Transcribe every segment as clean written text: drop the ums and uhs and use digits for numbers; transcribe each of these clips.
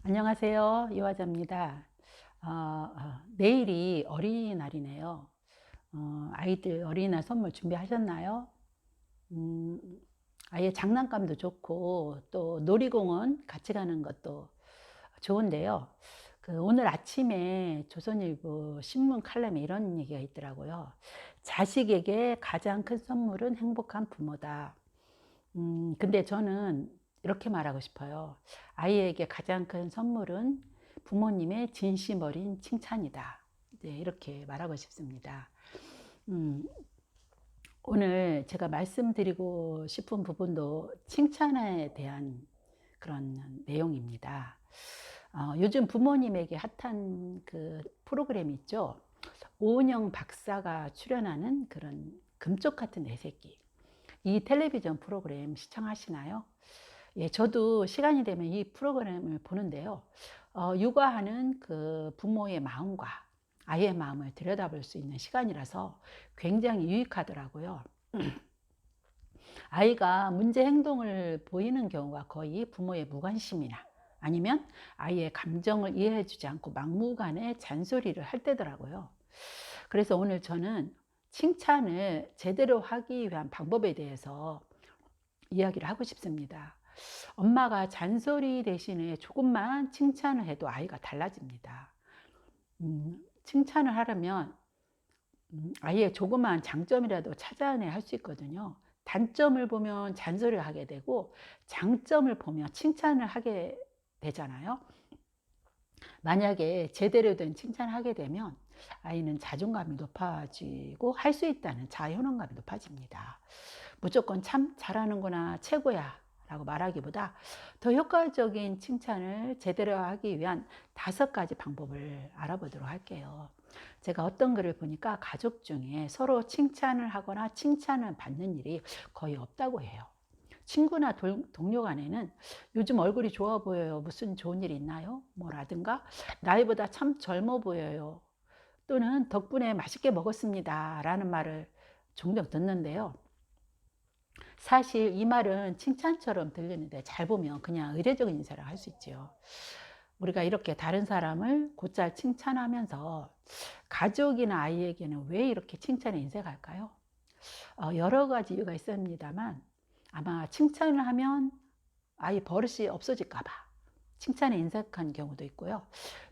안녕하세요. 이화자입니다. 내일이 어린이날이네요. 아이들 어린이날 선물 준비하셨나요? 음, 아이의 장난감도 좋고 또 놀이공원 같이 가는 것도 좋은데요. 오늘 아침에 조선일보 신문 칼럼에 이런 얘기가 있더라고요. 자식에게 가장 큰 선물은 행복한 부모다. 근데 저는 이렇게 말하고 싶어요. 아이에게 가장 큰 선물은 부모님의 진심 어린 칭찬이다. 네, 이렇게 말하고 싶습니다. 음, 오늘 제가 말씀드리고 싶은 부분도 칭찬에 대한 그런 내용입니다. 요즘 부모님에게 핫한 그 프로그램 있죠. 오은영 박사가 출연하는 그런 금쪽 같은 내 새끼. 이 텔레비전 프로그램 시청하시나요? 예, 저도 시간이 되면 이 프로그램을 보는데요. 육아하는 그 부모의 마음과 아이의 마음을 들여다볼 수 있는 시간이라서 굉장히 유익하더라고요. 아이가 문제 행동을 보이는 경우가 거의 부모의 무관심이나 아니면 아이의 감정을 이해해주지 않고 막무가내 잔소리를 할 때더라고요. 그래서 오늘 저는 칭찬을 제대로 하기 위한 방법에 대해서 이야기를 하고 싶습니다. 엄마가 잔소리 대신에 조금만 칭찬을 해도 아이가 달라집니다. 칭찬을 하려면 아이의 조그마한 장점이라도 찾아내야 할 수 있거든요. 단점을 보면 잔소리를 하게 되고 장점을 보면 칭찬을 하게 되잖아요. 만약에 제대로 된 칭찬을 하게 되면 아이는 자존감이 높아지고 할 수 있다는 자존감이 높아집니다. 무조건 참 잘하는구나, 최고야 라고 말하기보다 더 효과적인 칭찬을 제대로 하기 위한 5가지 방법을 알아보도록 할게요. 제가 어떤 글을 보니까 가족 중에 서로 칭찬을 하거나 칭찬을 받는 일이 거의 없다고 해요. 친구나 동료 간에는 요즘 얼굴이 좋아 보여요. 무슨 좋은 일 있나요? 뭐라든가 나이보다 참 젊어 보여요. 또는 덕분에 맛있게 먹었습니다. 라는 말을 종종 듣는데요. 사실 이 말은 칭찬처럼 들리는데 잘 보면 그냥 의례적인 인사를 할 수 있지요. 우리가 이렇게 다른 사람을 곧잘 칭찬하면서 가족이나 아이에게는 왜 이렇게 칭찬에 인색할까요? 여러 가지 이유가 있습니다만 아마 칭찬을 하면 아이 버릇이 없어질까 봐 칭찬에 인색한 경우도 있고요.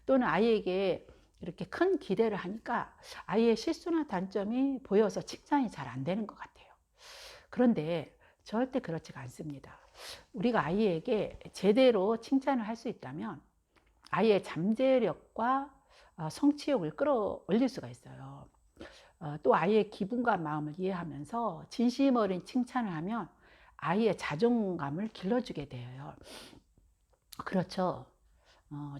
또는 아이에게 이렇게 큰 기대를 하니까 아이의 실수나 단점이 보여서 칭찬이 잘 안 되는 것 같아요. 그런데 절대 그렇지가 않습니다. 우리가 아이에게 제대로 칭찬을 할 수 있다면 아이의 잠재력과 성취욕을 끌어올릴 수가 있어요. 또 아이의 기분과 마음을 이해하면서 진심 어린 칭찬을 하면 아이의 자존감을 길러주게 되어요. 그렇죠.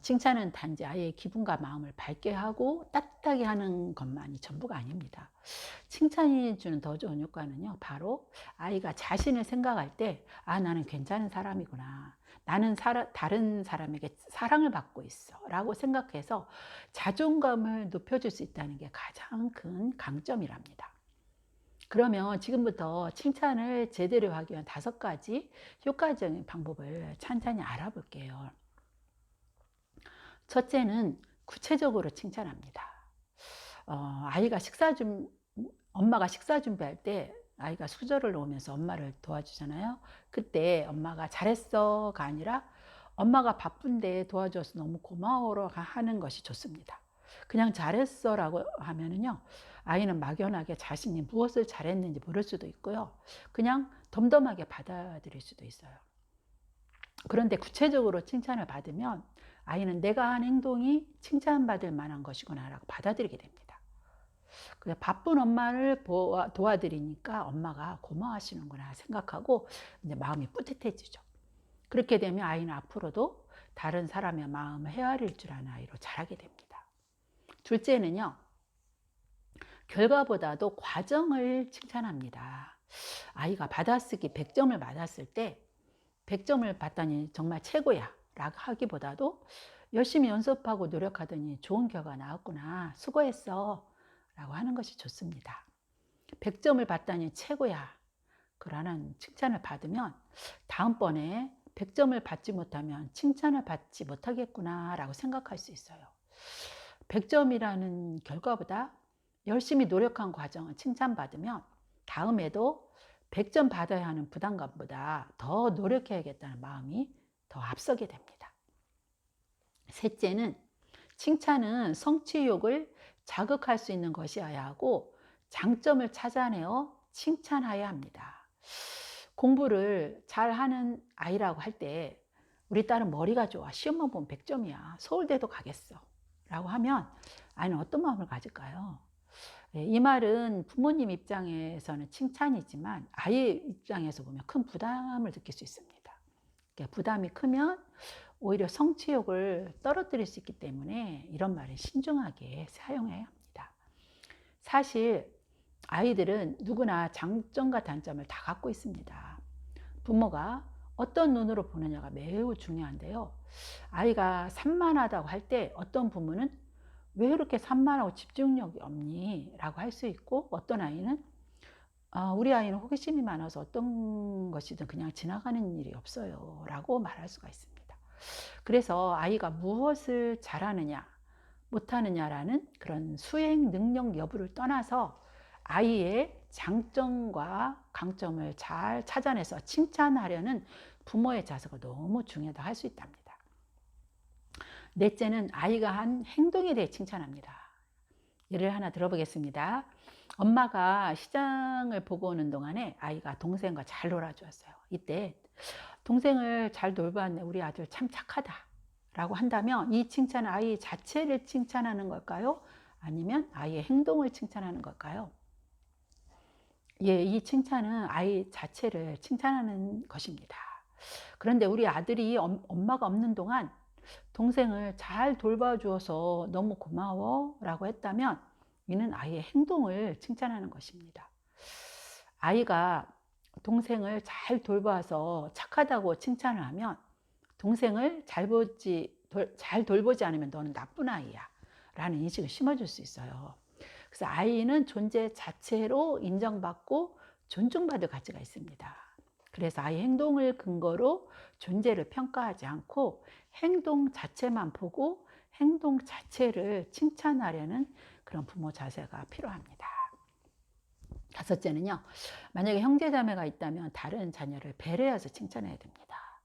칭찬은 단지 아이의 기분과 마음을 밝게 하고 따뜻하게 하는 것만이 전부가 아닙니다. 칭찬이 주는 더 좋은 효과는요, 바로 아이가 자신을 생각할 때, 아, 나는 괜찮은 사람이구나. 나는 다른 사람에게 사랑을 받고 있어. 라고 생각해서 자존감을 높여줄 수 있다는 게 가장 큰 강점이랍니다. 그러면 지금부터 칭찬을 제대로 하기 위한 5가지 효과적인 방법을 찬찬히 알아볼게요. 첫째는 구체적으로 칭찬합니다. 아이가 엄마가 식사 준비할 때 아이가 수저를 놓으면서 엄마를 도와주잖아요. 그때 엄마가 잘했어가 아니라 엄마가 바쁜데 도와줘서 너무 고마워라 하는 것이 좋습니다. 그냥 잘했어라고 하면은요, 아이는 막연하게 자신이 무엇을 잘했는지 모를 수도 있고요. 그냥 덤덤하게 받아들일 수도 있어요. 그런데 구체적으로 칭찬을 받으면 아이는 내가 한 행동이 칭찬받을 만한 것이구나 라고 받아들이게 됩니다. 바쁜 엄마를 도와드리니까 엄마가 고마워하시는구나 생각하고 이제 마음이 뿌듯해지죠. 그렇게 되면 아이는 앞으로도 다른 사람의 마음을 헤아릴 줄 아는 아이로 자라게 됩니다. 둘째는요, 결과보다도 과정을 칭찬합니다. 아이가 받아쓰기 100점을 받았을 때 100점을 받다니 정말 최고야 라고 하기보다도 열심히 연습하고 노력하더니 좋은 결과 나왔구나, 수고했어 라고 하는 것이 좋습니다. 100점을 받다니 최고야 그러는 칭찬을 받으면 다음번에 100점을 받지 못하면 칭찬을 받지 못하겠구나라고 생각할 수 있어요. 100점이라는 결과보다 열심히 노력한 과정을 칭찬받으면 다음에도 100점 받아야 하는 부담감보다 더 노력해야겠다는 마음이 더 앞서게 됩니다. 셋째는 칭찬은 성취욕을 자극할 수 있는 것이어야 하고 장점을 찾아내어 칭찬해야 합니다. 공부를 잘하는 아이라고 할 때 우리 딸은 머리가 좋아. 시험만 보면 100점이야. 서울대도 가겠어. 라고 하면 아이는 어떤 마음을 가질까요? 이 말은 부모님 입장에서는 칭찬이지만 아이의 입장에서 보면 큰 부담을 느낄 수 있습니다. 부담이 크면 오히려 성취욕을 떨어뜨릴 수 있기 때문에 이런 말을 신중하게 사용해야 합니다. 사실 아이들은 누구나 장점과 단점을 다 갖고 있습니다. 부모가 어떤 눈으로 보느냐가 매우 중요한데요. 아이가 산만하다고 할 때 어떤 부모는 왜 그렇게 산만하고 집중력이 없니? 라고 할 수 있고, 어떤 아이는 우리 아이는 호기심이 많아서 어떤 것이든 그냥 지나가는 일이 없어요 라고 말할 수가 있습니다. 그래서 아이가 무엇을 잘하느냐 못하느냐라는 그런 수행 능력 여부를 떠나서 아이의 장점과 강점을 잘 찾아내서 칭찬하려는 부모의 자세가 너무 중요하다 할 수 있답니다. 넷째는 아이가 한 행동에 대해 칭찬합니다. 예를 하나 들어보겠습니다. 엄마가 시장을 보고 오는 동안에 아이가 동생과 잘 놀아주었어요. 이때 동생을 잘 돌봤네. 우리 아들 참 착하다. 라고 한다면 이 칭찬은 아이 자체를 칭찬하는 걸까요? 아니면 아이의 행동을 칭찬하는 걸까요? 예, 이 칭찬은 아이 자체를 칭찬하는 것입니다. 그런데 우리 아들이 엄마가 없는 동안 동생을 잘 돌봐주어서 너무 고마워 라고 했다면 이는 아이의 행동을 칭찬하는 것입니다. 아이가 동생을 잘 돌봐서 착하다고 칭찬을 하면 동생을 잘 돌보지 않으면 너는 나쁜 아이야 라는 인식을 심어줄 수 있어요. 그래서 아이는 존재 자체로 인정받고 존중받을 가치가 있습니다. 그래서 아이의 행동을 근거로 존재를 평가하지 않고 행동 자체만 보고 행동 자체를 칭찬하려는 그런 부모 자세가 필요합니다. 다섯째는요, 만약에 형제자매가 있다면 다른 자녀를 배려해서 칭찬해야 됩니다.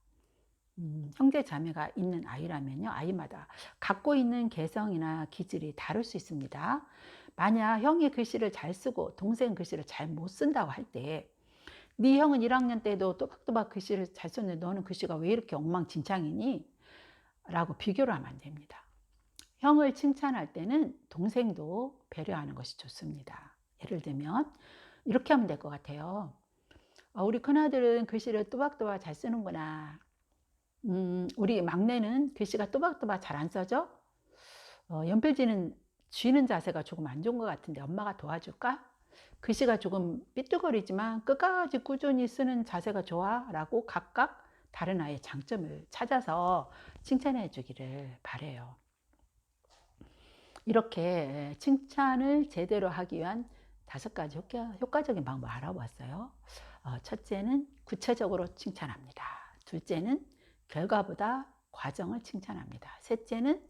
형제자매가 있는 아이라면요, 아이마다 갖고 있는 개성이나 기질이 다를 수 있습니다. 만약 형이 글씨를 잘 쓰고 동생 글씨를 잘 못 쓴다고 할 때, 네 형은 1학년 때도 또박또박 글씨를 잘 썼는데 너는 글씨가 왜 이렇게 엉망진창이니? 라고 비교를 하면 안 됩니다. 형을 칭찬할 때는 동생도 배려하는 것이 좋습니다. 예를 들면 이렇게 하면 될 것 같아요. 우리 큰아들은 글씨를 또박또박 잘 쓰는구나. 우리 막내는 글씨가 또박또박 잘 안 써져? 연필지는 쥐는 자세가 조금 안 좋은 것 같은데 엄마가 도와줄까? 글씨가 조금 삐뚤거리지만 끝까지 꾸준히 쓰는 자세가 좋아 라고 각각 다른 아이의 장점을 찾아서 칭찬해 주기를 바라요. 이렇게 칭찬을 제대로 하기 위한 5가지 효과적인 방법을 알아보았어요. 첫째는 구체적으로 칭찬합니다. 둘째는 결과보다 과정을 칭찬합니다. 셋째는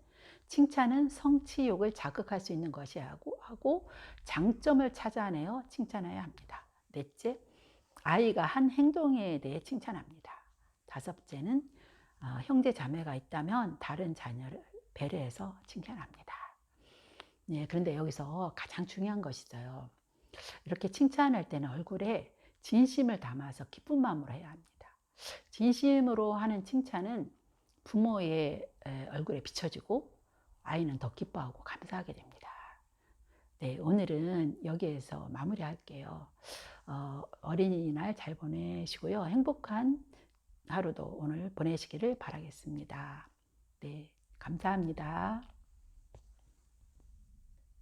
칭찬은 성취욕을 자극할 수 있는 것이 하고 장점을 찾아내어 칭찬해야 합니다. 넷째, 아이가 한 행동에 대해 칭찬합니다. 다섯째는 형제 자매가 있다면 다른 자녀를 배려해서 칭찬합니다. 네, 그런데 여기서 가장 중요한 것이 있어요. 이렇게 칭찬할 때는 얼굴에 진심을 담아서 기쁜 마음으로 해야 합니다. 진심으로 하는 칭찬은 부모의 얼굴에 비춰지고 아이는 더 기뻐하고 감사하게 됩니다. 네, 오늘은 여기에서 마무리할게요. 어린이날 잘 보내시고요. 행복한 하루도 오늘 보내시기를 바라겠습니다. 네, 감사합니다.